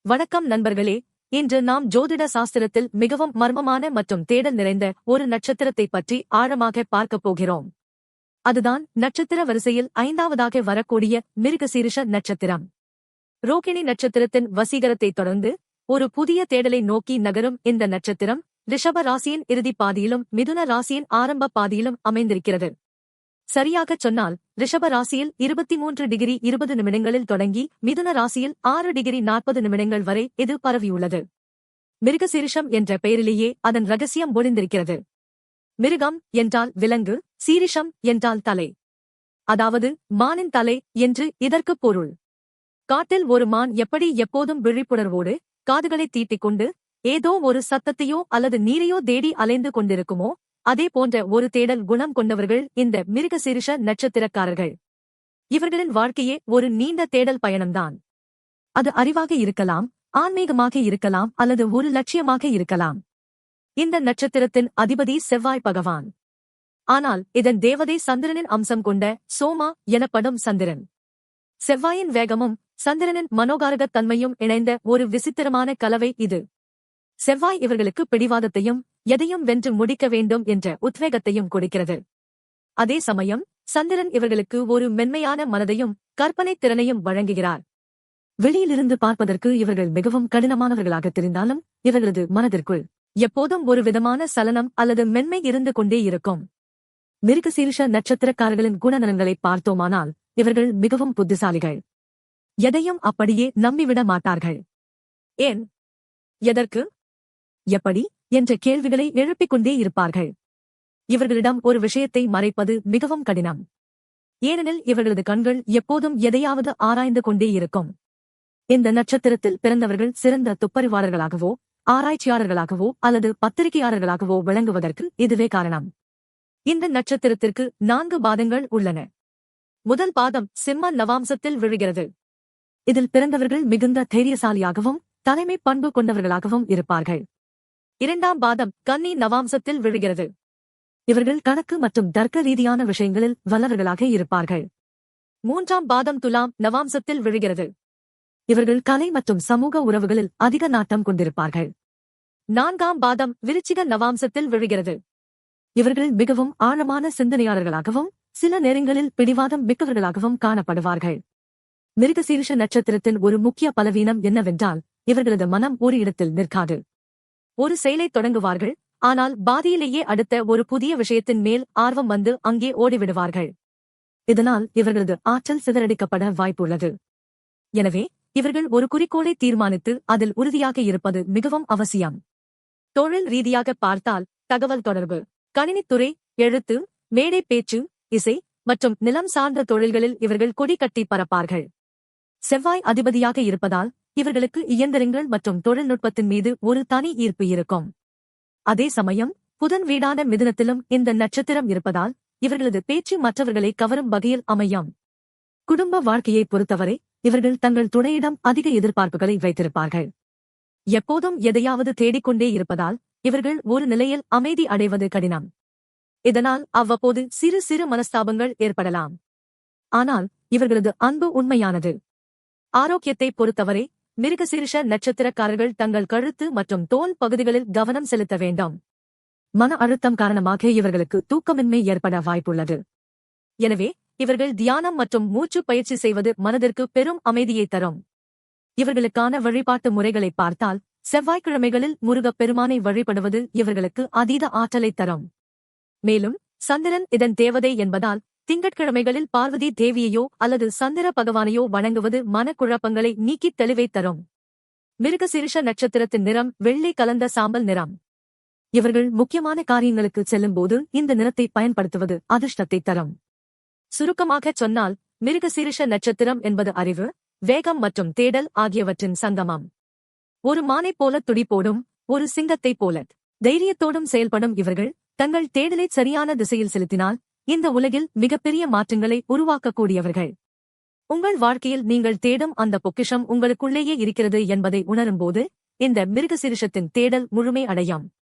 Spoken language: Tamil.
வணக்கம் நண்பர்களே. இன்று நாம் ஜோதிட சாஸ்திரத்தில் மிகவும் மர்மமான மற்றும் தேடல் நிறைந்த ஒரு நட்சத்திரத்தை பற்றி ஆழமாக பார்க்கப் போகிறோம். அதுதான் நட்சத்திர வரிசையில் 5வதாக வரக்கூடிய மிருகசீரிஷ நட்சத்திரம். ரோகிணி நட்சத்திரத்தின் வசீகரத்தைத் தொடர்ந்து ஒரு புதிய தேடலை நோக்கி நகரும் இந்த நட்சத்திரம் ரிஷப ராசியின் இறுதிப் பாதியிலும் மிதுன ராசியின் ஆரம்ப பாதியிலும் அமைந்திருக்கிறது. சரியாகச் சொன்னால் ரிஷப ராசியில் 23°20 தொடங்கி மிதுன ராசியில் 6°40 வரை இது பரவியுள்ளது. மிருகசீரிஷம் என்ற பெயரிலேயே அதன் ரகசியம் ஒளிந்திருக்கிறது. மிருகம் என்றால் விலங்கு, சீரிஷம் என்றால் தலை. அதாவது மானின் தலை என்று இதற்குப் பொருள். காட்டில் ஒரு மான் எப்படி எப்போதும் விழிப்புணர்வோடு காதுகளைத் தீட்டிக் கொண்டு ஏதோ ஒரு சத்தத்தையோ அல்லது நீரையோ தேடி அலைந்து கொண்டிருக்குமோ, அதே போன்ற ஒரு தேடல் குணம் கொண்டவர்கள் இந்த மிருகசீரிஷ நட்சத்திரக்காரர்கள். இவர்களின் வாழ்க்கையே ஒரு நீண்ட தேடல் பயணம்தான். அது அறிவாக இருக்கலாம், ஆன்மீகமாக இருக்கலாம் அல்லது ஒரு லட்சியமாக இருக்கலாம். இந்த நட்சத்திரத்தின் அதிபதி செவ்வாய் பகவான். ஆனால் இதன் தேவதை சந்திரனின் அம்சம் கொண்ட சோமா எனப்படும் சந்திரன். செவ்வாயின் வேகமும் சந்திரனின் மனோகாரகத் தன்மையும் இணைந்த ஒரு விசித்திரமான கலவை இது. செவ்வாய் இவர்களுக்கு பிடிவாதத்தையும் எதையும் வென்று முடிக்க வேண்டும் என்ற உத்வேகத்தையும் கொடுக்கிறது. அதே சமயம் சந்திரன் இவர்களுக்கு ஒரு மென்மையான மனதையும் கற்பனைத் திறனையும் வழங்குகிறார். வெளியிலிருந்து பார்ப்பதற்கு இவர்கள் மிகவும் கடினமானவர்களாக தெரிந்தாலும் இவர்களது மனதிற்குள் எப்போதும் ஒரு விதமான சலனம் அல்லது மென்மை இருந்து கொண்டே இருக்கும். மிருகசீரிஷ நட்சத்திரக்காரர்களின் குணநலன்களை பார்த்தோமானால் இவர்கள் மிகவும் புத்திசாலிகள். எதையும் அப்படியே நம்பிவிட மாட்டார்கள். ஏன், எதற்கு, எப்படி என்ற கேள்விகளை எழுப்பிக் கொண்டே இருப்பார்கள். இவர்களிடம் ஒரு விஷயத்தை மறைப்பது மிகவும் கடினம். ஏனெனில் இவர்களது கண்கள் எப்போதும் எதையாவது ஆராய்ந்து கொண்டே இருக்கும். இந்த நட்சத்திரத்தில் பிறந்தவர்கள் சிறந்த துப்பறிவாளர்களாகவோ ஆராய்ச்சியாளர்களாகவோ அல்லது பத்திரிகையாளர்களாகவோ விளங்குவதற்கு இதுவே காரணம். இந்த நட்சத்திரத்திற்கு 4 பாதங்கள் உள்ளன. முதல் பாதம் சிம்ம நவாம்சத்தில் விழுகிறது. இதில் பிறந்தவர்கள் மிகுந்த தைரியசாலியாகவும் தலைமை பண்பு கொண்டவர்களாகவும் இருப்பார்கள். 2ஆம் பாதம் கன்னி நவாம்சத்தில் விழுகிறது. இவர்கள் கணக்கு மற்றும் தர்க்க ரீதியான விஷயங்களில் வல்லவர்களாக இருப்பார்கள். 3ஆம் பாதம் துலாம் நவாம்சத்தில் விழுகிறது. இவர்கள் கலை மற்றும் சமூக உறவுகளில் அதிக நாட்டம் கொண்டிருப்பார்கள். 4ஆம் பாதம் விருச்சிக நவாம்சத்தில் விழுகிறது. இவர்கள் மிகவும் ஆழமான சிந்தனையாளர்களாகவும் சில நேரங்களில் பிடிவாதம் மிக்கவர்களாகவும் காணப்படுவார்கள். மிருகசீரிஷ நட்சத்திரத்தின் ஒரு முக்கிய பலவீனம் என்னவென்றால் இவர்களது மனம் ஒரு இடத்தில் நிற்காது. ஒரு செயலைத் தொடங்குவார்கள், ஆனால் பாதியிலேயே அடுத்த ஒரு புதிய விஷயத்தின் மேல் ஆர்வம் வந்து அங்கே ஓடிவிடுவார்கள். இதனால் இவர்களது ஆற்றல் சிதறடிக்கப்பட வாய்ப்புள்ளது. எனவே இவர்கள் ஒரு குறிக்கோளை தீர்மானித்து அதில் உறுதியாக இருப்பது மிகவும் அவசியம். தொழில் ரீதியாக பார்த்தால் தகவல் தொடர்பு, கணினித்துறை, எழுத்து, மேடை பேச்சு, இசை மற்றும் நிலம் சார்ந்த தொழில்களில் இவர்கள் கொடி கட்டி பறப்பார்கள். செவ்வாய் அதிபதியாக இருப்பதால் இவர்களுக்கு இயந்திரங்கள் மற்றும் தொழில்நுட்பத்தின் மீது ஒரு தனி ஈர்ப்பு இருக்கும். அதே சமயம் புதன் வீடான மிதுனத்திலும் இந்த நட்சத்திரம் இருப்பதால் இவர்களது பேச்சு மற்றவர்களை கவரும் வகையில் அமையும். குடும்ப வாழ்க்கையை பொறுத்தவரை இவர்கள் தங்கள் துணையிடம் அதிக எதிர்பார்ப்புகளை வைத்திருப்பார்கள். எப்போதும் எதையாவது தேடிக்கொண்டே இருப்பதால் இவர்கள் ஒரு நிலையில் அமைதி அடைவது கடினம். இதனால் அவ்வப்போது சிறு சிறு மனஸ்தாபங்கள் ஏற்படலாம். ஆனால் இவர்களது அன்பு உண்மையானது. ஆரோக்கியத்தை பொறுத்தவரை மிருகசீரிஷ நட்சத்திரக்காரர்கள் தங்கள் கழுத்து மற்றும் தோல் பகுதிகளில் கவனம் செலுத்த வேண்டும். மன அழுத்தம் காரணமாக இவர்களுக்கு தூக்கமின்மை ஏற்பட வாய்ப்புள்ளது. எனவே இவர்கள் தியானம் மற்றும் மூச்சு பயிற்சி செய்வது மனதிற்கு பெரும் அமைதியை தரும். இவர்களுக்கான வழிபாட்டு முறைகளை பார்த்தால் செவ்வாய்க்கிழமைகளில் முருகப் பெருமானை வழிபடுவது இவர்களுக்கு அதீத ஆற்றலை தரும். மேலும் சந்திரன் இதன் தேவதை என்பதால் திங்கட்கிழமைகளில் பார்வதி தேவியையோ அல்லது சந்திர பகவானையோ வணங்குவது மனக்குழப்பங்களை நீக்கித் தெளிவை தரும். மிருகசீரிஷ நட்சத்திரத்தின் நிறம் வெள்ளை கலந்த சாம்பல் நிறம். இவர்கள் முக்கியமான காரியங்களுக்கு செல்லும்போது இந்த நிறத்தை பயன்படுத்துவது அதிர்ஷ்டத்தை தரும். சுருக்கமாகச் சொன்னால் மிருகசீரிஷ நட்சத்திரம் என்பது அறிவு, வேகம் மற்றும் தேடல் ஆகியவற்றின் சங்கமம். ஒரு மானைப் போல துடிப்போடும் ஒரு சிங்கத்தைப் போல தைரியத்தோடும் செயல்படும் இவர்கள் தங்கள் தேடலை சரியான திசையில் செலுத்தினால் இந்த உலகில் மிகப்பெரிய மாற்றங்களை உருவாக்கக்கூடியவர்கள். உங்கள் வாழ்க்கையில் நீங்கள் தேடும் அந்த பொக்கிஷம் உங்களுக்குள்ளேயே இருக்கிறது என்பதை உணரும்போது இந்த மிருகசீரிஷத்தின் தேடல் முழுமை அடையும்.